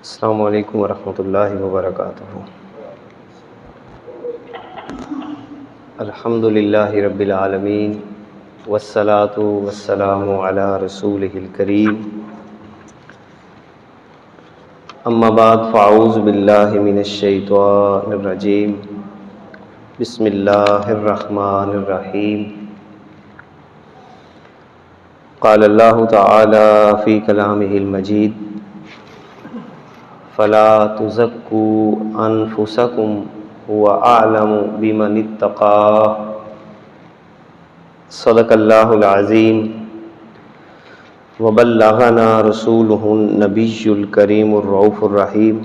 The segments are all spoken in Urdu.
السلام علیکم ورحمۃ اللہ وبرکاتہ۔ الحمد للہ رب العالمین والصلاة والسلام علی رسولہ الکریم، اما بعد فاعوذ باللہ من الشیطان الرجیم، بسم اللہ الرحمن الرحیم۔ قال اللہ تعالی فی کلامہ المجید، فلا تزکوا انفسکم هو اعلم بمن اتقى۔ صدق اللہ العظیم وبلغنا رسولہ النبی الکریم الرؤوف الرحیم۔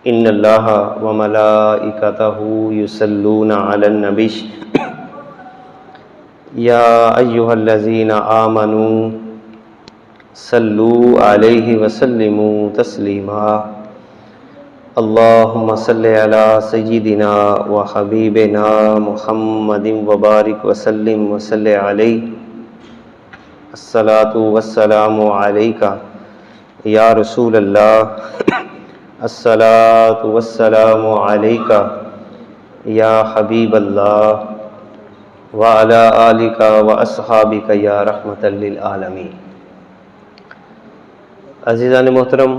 ان اللہ وملائکتہ یصلون علی النبی یا ایہا الذین آمنوا صلوا علیہ وسلموا تسلیما۔ اللہم صل علی سیدنا و حبیبنا محمد وبارک وسلم وصلی علیہ۔ الصلاۃ والسلام علیک یا رسول اللہ، الصلاۃ والسلام علیک یا حبیب اللہ، وعلی آلک واصحابک یا رحمۃ للعالمین۔ عزیزان محترم،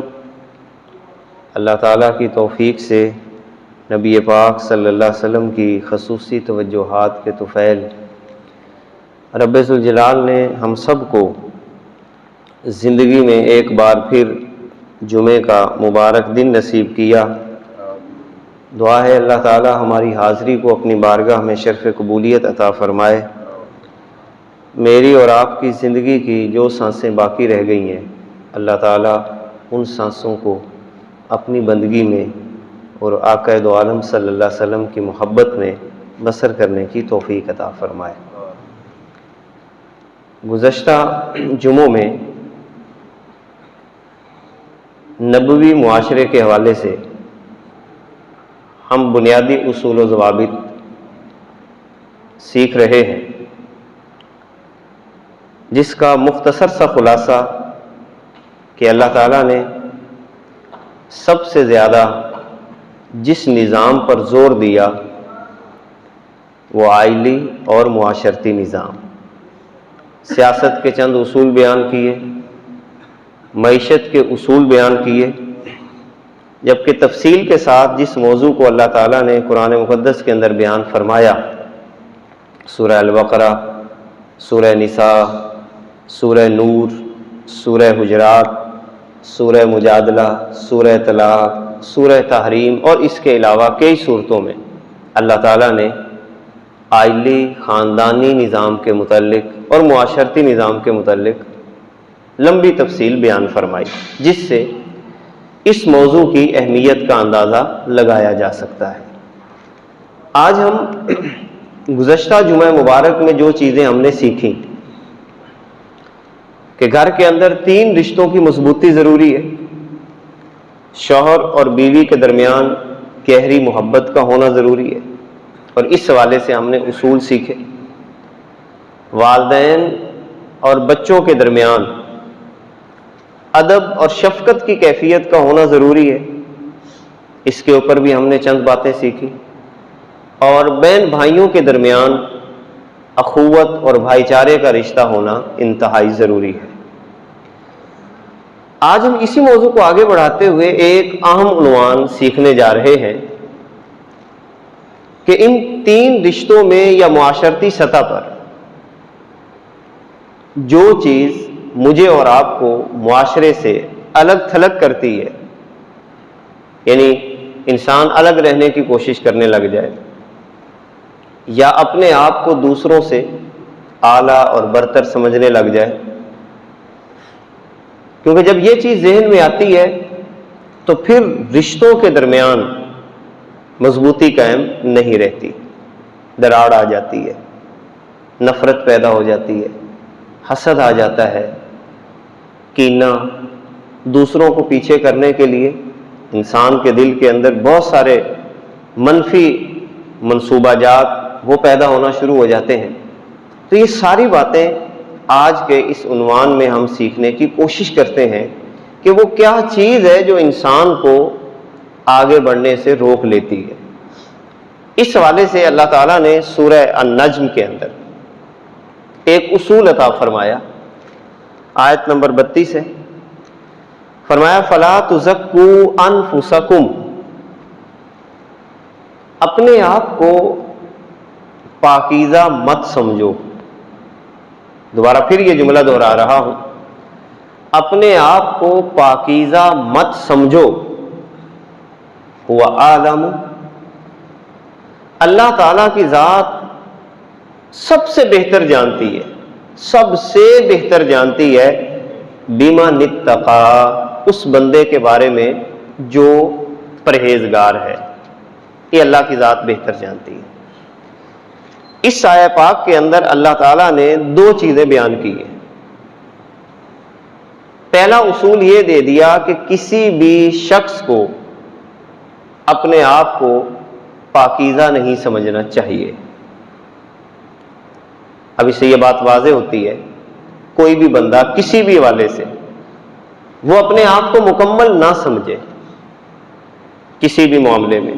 اللہ تعالیٰ کی توفیق سے نبی پاک صلی اللہ علیہ وسلم کی خصوصی توجہات کے طفیل رب ذوالجلال نے ہم سب کو زندگی میں ایک بار پھر جمعے کا مبارک دن نصیب کیا۔ دعا ہے اللہ تعالیٰ ہماری حاضری کو اپنی بارگاہ میں شرف قبولیت عطا فرمائے۔ میری اور آپ کی زندگی کی جو سانسیں باقی رہ گئی ہیں، اللہ تعالیٰ ان سانسوں کو اپنی بندگی میں اور آقا دو عالم صلی اللہ علیہ وسلم کی محبت میں بسر کرنے کی توفیق عطا فرمائے۔ گزشتہ جمعوں میں نبوی معاشرے کے حوالے سے ہم بنیادی اصول و ضوابط سیکھ رہے ہیں، جس کا مختصر سا خلاصہ کہ اللہ تعالیٰ نے سب سے زیادہ جس نظام پر زور دیا وہ آئلی اور معاشرتی نظام۔ سیاست کے چند اصول بیان کیے، معیشت کے اصول بیان کیے، جبکہ تفصیل کے ساتھ جس موضوع کو اللہ تعالیٰ نے قرآن مقدس کے اندر بیان فرمایا، سورہ البقرہ، سورہ نساء، سورہ نور، سورہ حجرات، سورہ مجادلہ، سورہ طلاق، سورہ تحریم اور اس کے علاوہ کئی صورتوں میں اللہ تعالیٰ نے آئلی خاندانی نظام کے متعلق اور معاشرتی نظام کے متعلق لمبی تفصیل بیان فرمائی، جس سے اس موضوع کی اہمیت کا اندازہ لگایا جا سکتا ہے۔ آج ہم گزشتہ جمعہ مبارک میں جو چیزیں ہم نے سیکھیں کہ گھر کے اندر 3 رشتوں کی مضبوطی ضروری ہے، شوہر اور بیوی کے درمیان گہری محبت کا ہونا ضروری ہے، اور اس حوالے سے ہم نے اصول سیکھے۔ والدین اور بچوں کے درمیان ادب اور شفقت کی کیفیت کا ہونا ضروری ہے، اس کے اوپر بھی ہم نے چند باتیں سیکھی۔ اور بہن بھائیوں کے درمیان اخوت اور بھائی چارے کا رشتہ ہونا انتہائی ضروری ہے۔ آج ہم اسی موضوع کو آگے بڑھاتے ہوئے ایک اہم عنوان سیکھنے جا رہے ہیں کہ ان 3 رشتوں میں یا معاشرتی سطح پر جو چیز مجھے اور آپ کو معاشرے سے الگ تھلگ کرتی ہے، یعنی انسان الگ رہنے کی کوشش کرنے لگ جائے یا اپنے آپ کو دوسروں سے اعلیٰ اور برتر سمجھنے لگ جائے، کیونکہ جب یہ چیز ذہن میں آتی ہے تو پھر رشتوں کے درمیان مضبوطی قائم نہیں رہتی، دراڑ آ جاتی ہے، نفرت پیدا ہو جاتی ہے، حسد آ جاتا ہے، کینہ، دوسروں کو پیچھے کرنے کے لیے انسان کے دل کے اندر بہت سارے منفی منصوبہ جات وہ پیدا ہونا شروع ہو جاتے ہیں۔ تو یہ ساری باتیں آج کے اس عنوان میں ہم سیکھنے کی کوشش کرتے ہیں کہ وہ کیا چیز ہے جو انسان کو آگے بڑھنے سے روک لیتی ہے۔ اس حوالے سے اللہ تعالیٰ نے سورہ النجم کے اندر ایک اصول عطا فرمایا، آیت نمبر 32 ہے، فرمایا فَلَا تُزَكُّوا أَنفُسَكُمْ، اپنے آپ کو پاکیزہ مت سمجھو۔ دوبارہ پھر یہ جملہ دہرا رہا ہوں، اپنے آپ کو پاکیزہ مت سمجھو، هُوَ أَعْلَمُ، اللہ تعالیٰ کی ذات سب سے بہتر جانتی ہے، سب سے بہتر جانتی ہے بِمَنِ اتَّقَىٰ، اس بندے کے بارے میں جو پرہیزگار ہے، یہ اللہ کی ذات بہتر جانتی ہے۔ اس آیہ پاک کے اندر اللہ تعالیٰ نے دو چیزیں بیان کی ہیں۔ پہلا اصول یہ دے دیا کہ کسی بھی شخص کو اپنے آپ کو پاکیزہ نہیں سمجھنا چاہیے۔ اب اس سے یہ بات واضح ہوتی ہے، کوئی بھی بندہ کسی بھی حوالے سے وہ اپنے آپ کو مکمل نہ سمجھے، کسی بھی معاملے میں،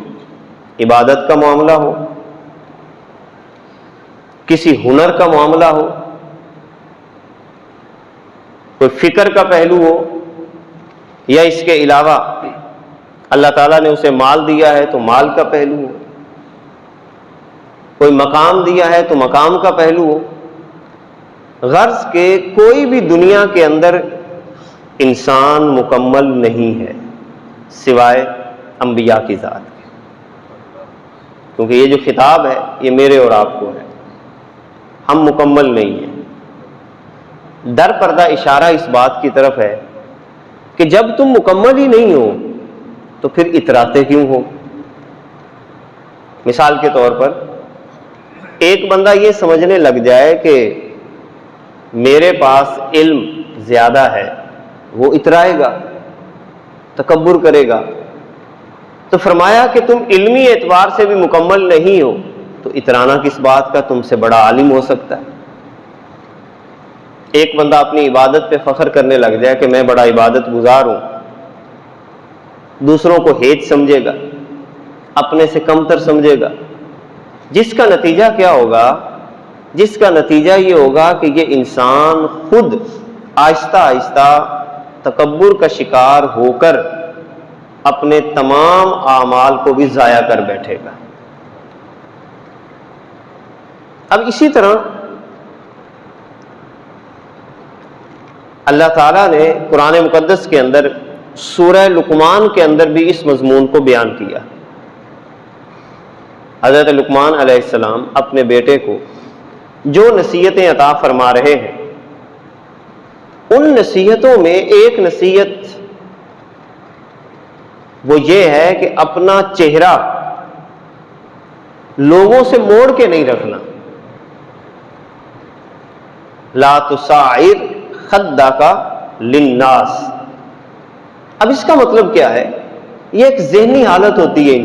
عبادت کا معاملہ ہو، کسی ہنر کا معاملہ ہو، کوئی فکر کا پہلو ہو، یا اس کے علاوہ اللہ تعالیٰ نے اسے مال دیا ہے تو مال کا پہلو ہو، کوئی مقام دیا ہے تو مقام کا پہلو ہو، غرض کہ کوئی بھی دنیا کے اندر انسان مکمل نہیں ہے سوائے انبیاء کی ذات کے، کیونکہ یہ جو خطاب ہے یہ میرے اور آپ کو ہے، ہم مکمل نہیں ہیں۔ در پردہ اشارہ اس بات کی طرف ہے کہ جب تم مکمل ہی نہیں ہو تو پھر اتراتے کیوں ہو؟ مثال کے طور پر ایک بندہ یہ سمجھنے لگ جائے کہ میرے پاس علم زیادہ ہے، وہ اترائے گا، تکبر کرے گا، تو فرمایا کہ تم علمی اعتبار سے بھی مکمل نہیں ہو تو اترانا کس بات کا، تم سے بڑا عالم ہو سکتا ہے۔ ایک بندہ اپنی عبادت پہ فخر کرنے لگ جائے کہ میں بڑا عبادت گزار ہوں، دوسروں کو ہیچ سمجھے گا، اپنے سے کمتر سمجھے گا، جس کا نتیجہ کیا ہوگا؟ جس کا نتیجہ یہ ہوگا کہ یہ انسان خود آہستہ آہستہ تکبر کا شکار ہو کر اپنے تمام اعمال کو بھی ضائع کر بیٹھے گا۔ اب اسی طرح اللہ تعالیٰ نے قرآن مقدس کے اندر سورہ لقمان کے اندر بھی اس مضمون کو بیان کیا۔ حضرت لقمان علیہ السلام اپنے بیٹے کو جو نصیحتیں عطا فرما رہے ہیں، ان نصیحتوں میں ایک نصیحت وہ یہ ہے کہ اپنا چہرہ لوگوں سے موڑ کے نہیں رکھنا، لا تصاعر خدک للناس۔ اب اس کا مطلب کیا ہے؟ یہ ایک ذہنی حالت ہوتی ہے،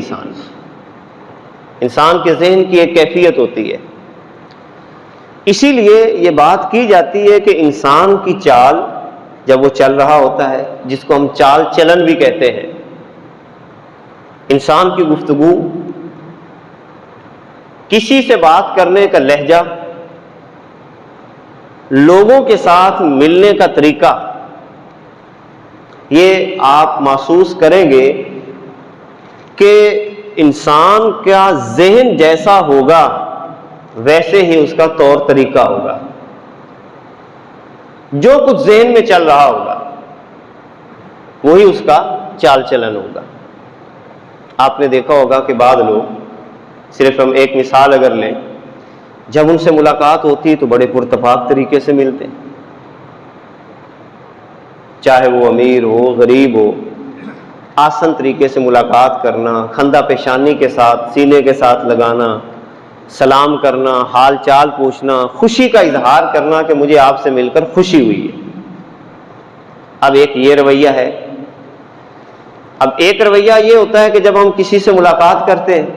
انسان کے ذہن کی ایک کیفیت ہوتی ہے۔ اسی لیے یہ بات کی جاتی ہے کہ انسان کی چال جب وہ چل رہا ہوتا ہے، جس کو ہم چال چلن بھی کہتے ہیں، انسان کی گفتگو، کسی سے بات کرنے کا لہجہ، لوگوں کے ساتھ ملنے کا طریقہ، یہ آپ محسوس کریں گے کہ انسان کا ذہن جیسا ہوگا ویسے ہی اس کا طور طریقہ ہوگا، جو کچھ ذہن میں چل رہا ہوگا وہی اس کا چال چلن ہوگا۔ آپ نے دیکھا ہوگا کہ بعض لوگ، صرف ہم ایک مثال اگر لیں، جب ان سے ملاقات ہوتی تو بڑے پرتفاق طریقے سے ملتے ہیں، چاہے وہ امیر ہو غریب ہو، آسن طریقے سے ملاقات کرنا، خندہ پیشانی کے ساتھ سینے کے ساتھ لگانا، سلام کرنا، حال چال پوچھنا، خوشی کا اظہار کرنا کہ مجھے آپ سے مل کر خوشی ہوئی ہے۔ اب ایک یہ رویہ ہے، اب ایک رویہ یہ ہوتا ہے کہ جب ہم کسی سے ملاقات کرتے ہیں،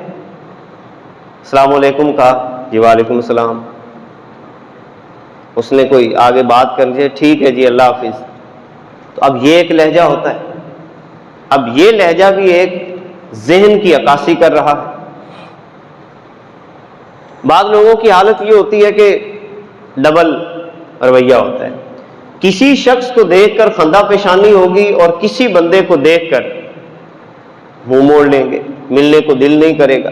السلام علیکم کہا، جی وعلیکم السلام، اس نے کوئی آگے بات کر دی، ٹھیک ہے جی اللہ حافظ، تو اب یہ ایک لہجہ ہوتا ہے، اب یہ لہجہ بھی ایک ذہن کی عکاسی کر رہا ہے۔ بعض لوگوں کی حالت یہ ہوتی ہے کہ ڈبل رویہ ہوتا ہے، کسی شخص کو دیکھ کر خندہ پیشانی ہوگی اور کسی بندے کو دیکھ کر منہ موڑ لیں گے، ملنے کو دل نہیں کرے گا۔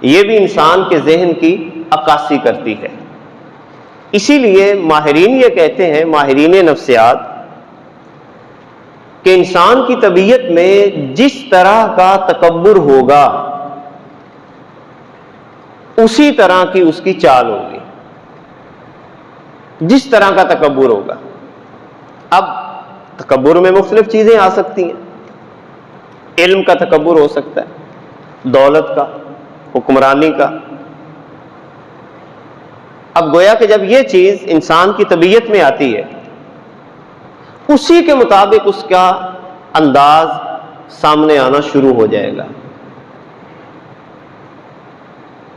یہ بھی انسان کے ذہن کی عکاسی کرتی ہے۔ اسی لیے ماہرین یہ کہتے ہیں، ماہرین نفسیات، کہ انسان کی طبیعت میں جس طرح کا تکبر ہوگا اسی طرح کی اس کی چال ہوگی، جس طرح کا تکبر ہوگا۔ اب تکبر میں مختلف چیزیں آ سکتی ہیں، علم کا تکبر ہو سکتا ہے، دولت کا، حکمرانی کا۔ اب گویا کہ جب یہ چیز انسان کی طبیعت میں آتی ہے، اسی کے مطابق اس کا انداز سامنے آنا شروع ہو جائے گا۔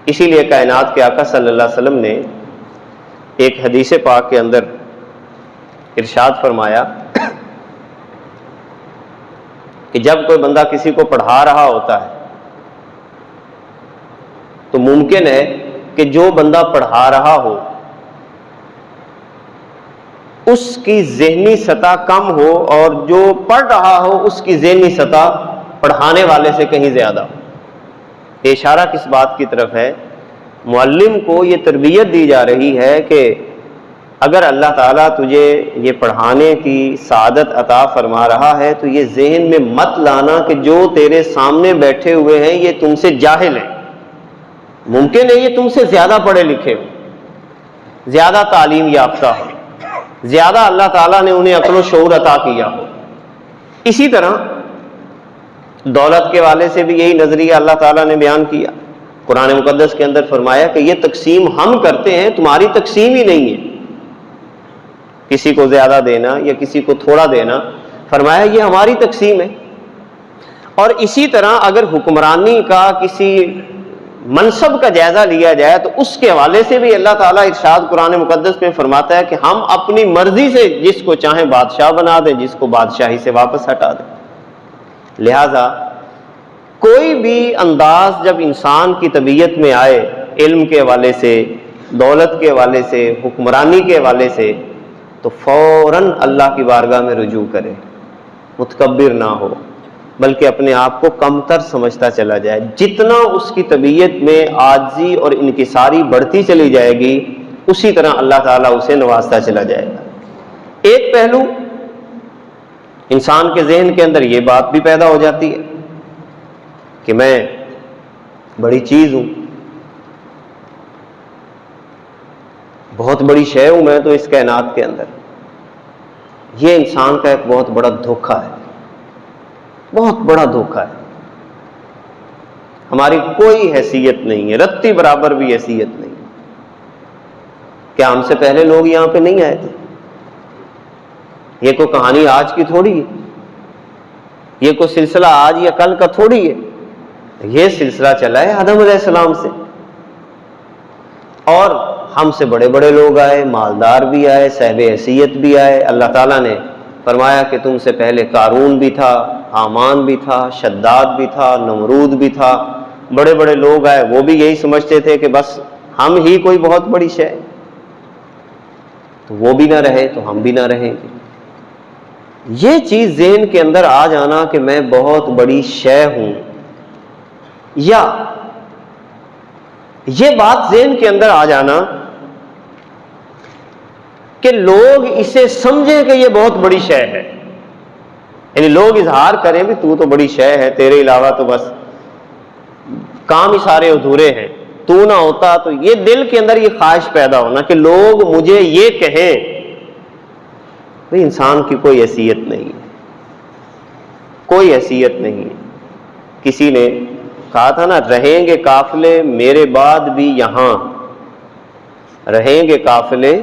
اسی لیے کائنات کے آقا صلی اللہ علیہ وسلم نے ایک حدیث پاک کے اندر ارشاد فرمایا کہ جب کوئی بندہ کسی کو پڑھا رہا ہوتا ہے تو ممکن ہے کہ جو بندہ پڑھا رہا ہو اس کی ذہنی سطح کم ہو اور جو پڑھ رہا ہو اس کی ذہنی سطح پڑھانے والے سے کہیں زیادہ ہو۔ اشارہ کس بات کی طرف ہے؟ معلم کو یہ تربیت دی جا رہی ہے کہ اگر اللہ تعالیٰ تجھے یہ پڑھانے کی سعادت عطا فرما رہا ہے تو یہ ذہن میں مت لانا کہ جو تیرے سامنے بیٹھے ہوئے ہیں یہ تم سے جاہل ہیں، ممکن ہے یہ تم سے زیادہ پڑھے لکھے ہو، زیادہ تعلیم یافتہ ہو، زیادہ اللہ تعالیٰ نے انہیں عقل و شعور عطا کیا ہو۔ اسی طرح دولت کے والے سے بھی یہی نظریہ اللہ تعالیٰ نے بیان کیا، قرآن مقدس کے اندر فرمایا کہ یہ تقسیم ہم کرتے ہیں، تمہاری تقسیم ہی نہیں ہے، کسی کو زیادہ دینا یا کسی کو تھوڑا دینا، فرمایا یہ ہماری تقسیم ہے۔ اور اسی طرح اگر حکمرانی کا کسی منصب کا جائزہ لیا جائے تو اس کے حوالے سے بھی اللہ تعالیٰ ارشاد قرآن مقدس میں فرماتا ہے کہ ہم اپنی مرضی سے جس کو چاہیں بادشاہ بنا دیں، جس کو بادشاہی سے واپس ہٹا دیں۔ لہذا کوئی بھی انداز جب انسان کی طبیعت میں آئے، علم کے حوالے سے، دولت کے حوالے سے، حکمرانی کے حوالے سے، تو فوراً اللہ کی بارگاہ میں رجوع کرے، متکبر نہ ہو، بلکہ اپنے آپ کو کمتر سمجھتا چلا جائے۔ جتنا اس کی طبیعت میں عاجزی اور انکساری بڑھتی چلی جائے گی اسی طرح اللہ تعالیٰ اسے نوازتا چلا جائے گا۔ ایک پہلو انسان کے ذہن کے اندر یہ بات بھی پیدا ہو جاتی ہے کہ میں بڑی چیز ہوں، بہت بڑی شے ہوں میں تو اس کائنات کے اندر۔ یہ انسان کا ایک بہت بڑا دھوکہ ہے، بہت بڑا دھوکہ ہے۔ ہماری کوئی حیثیت نہیں ہے، رتی برابر بھی حیثیت نہیں۔ کیا ہم سے پہلے لوگ یہاں پہ نہیں آئے تھے؟ یہ کوئی کہانی آج کی تھوڑی ہے، یہ کوئی سلسلہ آج یا کل کا تھوڑی ہے، یہ سلسلہ چلا ہے آدم علیہ السلام سے، اور ہم سے بڑے بڑے لوگ آئے، مالدار بھی آئے، صاحب حیثیت بھی آئے۔ اللہ تعالیٰ نے فرمایا کہ تم سے پہلے قارون بھی تھا، حامان بھی تھا، شداد بھی تھا، نمرود بھی تھا، بڑے بڑے لوگ آئے، وہ بھی یہی سمجھتے تھے کہ بس ہم ہی کوئی بہت بڑی شے، تو وہ بھی نہ رہے تو ہم بھی نہ رہیں گے۔ یہ چیز ذہن کے اندر آ جانا کہ میں بہت بڑی شے ہوں، یا یہ بات ذہن کے اندر آ جانا کہ لوگ اسے سمجھیں کہ یہ بہت بڑی شے ہے، یعنی لوگ اظہار کریں بھی تو بڑی شے ہے، تیرے علاوہ تو بس کام ہی سارے ادھورے ہیں، تو نہ ہوتا تو، یہ دل کے اندر یہ خواہش پیدا ہونا کہ لوگ مجھے یہ کہیں، بھئی انسان کی کوئی حیثیت نہیں ہے، کوئی حیثیت نہیں ہے۔ کسی نے کہا تھا نا، رہیں گے قافلے میرے بعد بھی یہاں، رہیں گے قافلے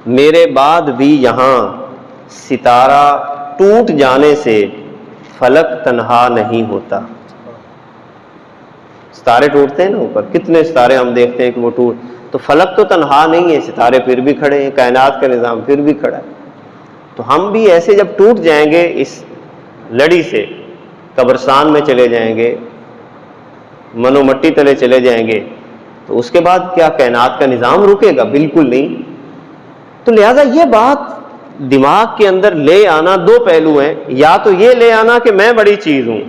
میرے بعد بھی یہاں، ستارہ ٹوٹ جانے سے فلک تنہا نہیں ہوتا۔ ستارے ٹوٹتے ہیں نا اوپر، کتنے ستارے ہم دیکھتے ہیں کہ وہ ٹوٹ، تو فلک تو تنہا نہیں ہے، ستارے پھر بھی کھڑے ہیں، کائنات کا نظام پھر بھی کھڑا ہے۔ تو ہم بھی ایسے جب ٹوٹ جائیں گے اس لڑی سے، قبرستان میں چلے جائیں گے، منو مٹی تلے چلے جائیں گے، تو اس کے بعد کیا کائنات کا نظام رکے گا؟ بالکل نہیں۔ تو لہذا یہ بات دماغ کے اندر لے آنا، دو پہلو ہیں، یا تو یہ لے آنا کہ میں بڑی چیز ہوں،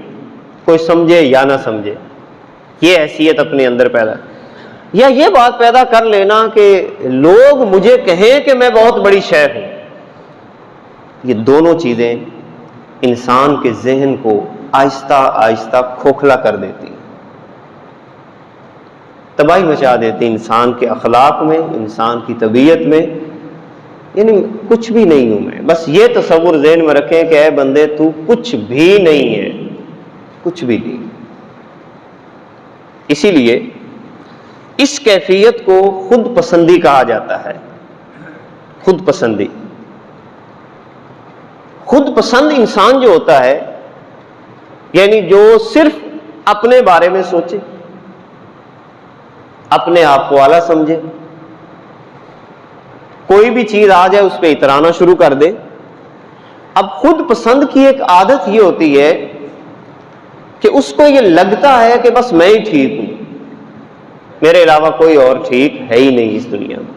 کوئی سمجھے یا نہ سمجھے، یہ حیثیت اپنے اندر پیدا، یا یہ بات پیدا کر لینا کہ لوگ مجھے کہیں کہ میں بہت بڑی شے ہوں۔ یہ دونوں چیزیں انسان کے ذہن کو آہستہ آہستہ کھوکھلا کر دیتی ہیں، تباہی مچا دیتی انسان کے اخلاق میں، انسان کی طبیعت میں۔ یعنی کچھ بھی نہیں ہوں میں، بس یہ تصور ذہن میں رکھیں کہ اے بندے تو کچھ بھی نہیں ہے، کچھ بھی نہیں۔ اسی لیے اس کیفیت کو خود پسندی کہا جاتا ہے، خود پسندی۔ خود پسند انسان جو ہوتا ہے، یعنی جو صرف اپنے بارے میں سوچے، اپنے آپ کو اعلیٰ سمجھے، کوئی بھی چیز آ جائے اس پہ اترانا شروع کر دے۔ اب خود پسند کی ایک عادت یہ ہوتی ہے کہ اس کو یہ لگتا ہے کہ بس میں ہی ٹھیک ہوں، میرے علاوہ کوئی اور ٹھیک ہے ہی نہیں اس دنیا میں۔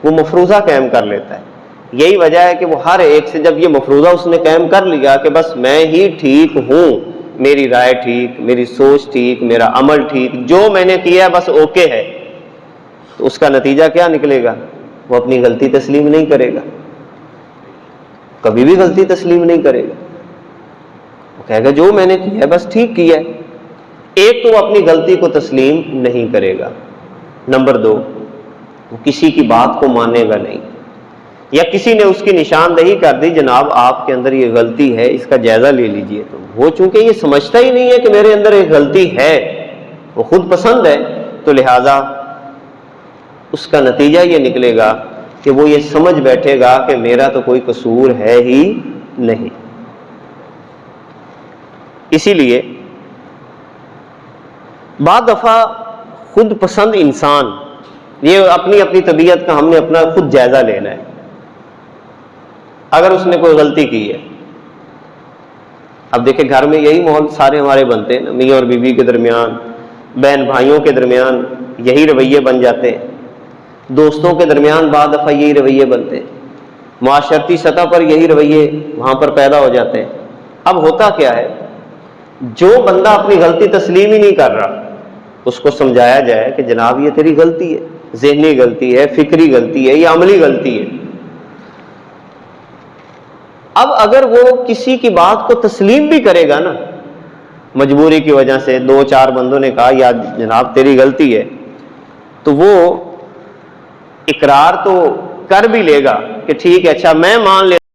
وہ مفروضہ قائم کر لیتا ہے۔ یہی وجہ ہے کہ وہ ہر ایک سے جب یہ مفروضہ اس نے قائم کر لیا کہ بس میں ہی ٹھیک ہوں، میری رائے ٹھیک، میری سوچ ٹھیک، میرا عمل ٹھیک، جو میں نے کیا بس اوکے ہے، تو اس کا نتیجہ کیا نکلے گا؟ وہ اپنی غلطی تسلیم نہیں کرے گا، کبھی بھی غلطی تسلیم نہیں کرے گا۔ وہ کہے گا جو میں نے کیا ہے بس ٹھیک کیا ہے۔ ایک تو وہ اپنی غلطی کو تسلیم نہیں کرے گا، نمبر دو وہ کسی کی بات کو مانے گا نہیں، یا کسی نے اس کی نشاندہی کر دی جناب آپ کے اندر یہ غلطی ہے، اس کا جائزہ لے لیجئے، تو وہ چونکہ یہ سمجھتا ہی نہیں ہے کہ میرے اندر ایک غلطی ہے، وہ خود پسند ہے، تو لہٰذا اس کا نتیجہ یہ نکلے گا کہ وہ یہ سمجھ بیٹھے گا کہ میرا تو کوئی قصور ہے ہی نہیں۔ اسی لیے بعض دفعہ خود پسند انسان، یہ اپنی اپنی طبیعت کا ہم نے اپنا خود جائزہ لینا ہے۔ اگر اس نے کوئی غلطی کی ہے، اب دیکھیں گھر میں یہی ماحول سارے ہمارے بنتے ہیں، میاں اور بیوی کے درمیان، بہن بھائیوں کے درمیان یہی رویے بن جاتے ہیں، دوستوں کے درمیان بعض دفعہ یہی رویے بنتے ہیں، معاشرتی سطح پر یہی رویے وہاں پر پیدا ہو جاتے ہیں۔ اب ہوتا کیا ہے، جو بندہ اپنی غلطی تسلیم ہی نہیں کر رہا، اس کو سمجھایا جائے کہ جناب یہ تیری غلطی ہے، ذہنی غلطی ہے، فکری غلطی ہے، یا عملی غلطی ہے۔ اب اگر وہ کسی کی بات کو تسلیم بھی کرے گا نا، مجبوری کی وجہ سے دو چار بندوں نے کہا یا جناب تیری غلطی ہے، تو وہ اقرار تو کر بھی لے گا کہ ٹھیک ہے، اچھا میں مان لیتا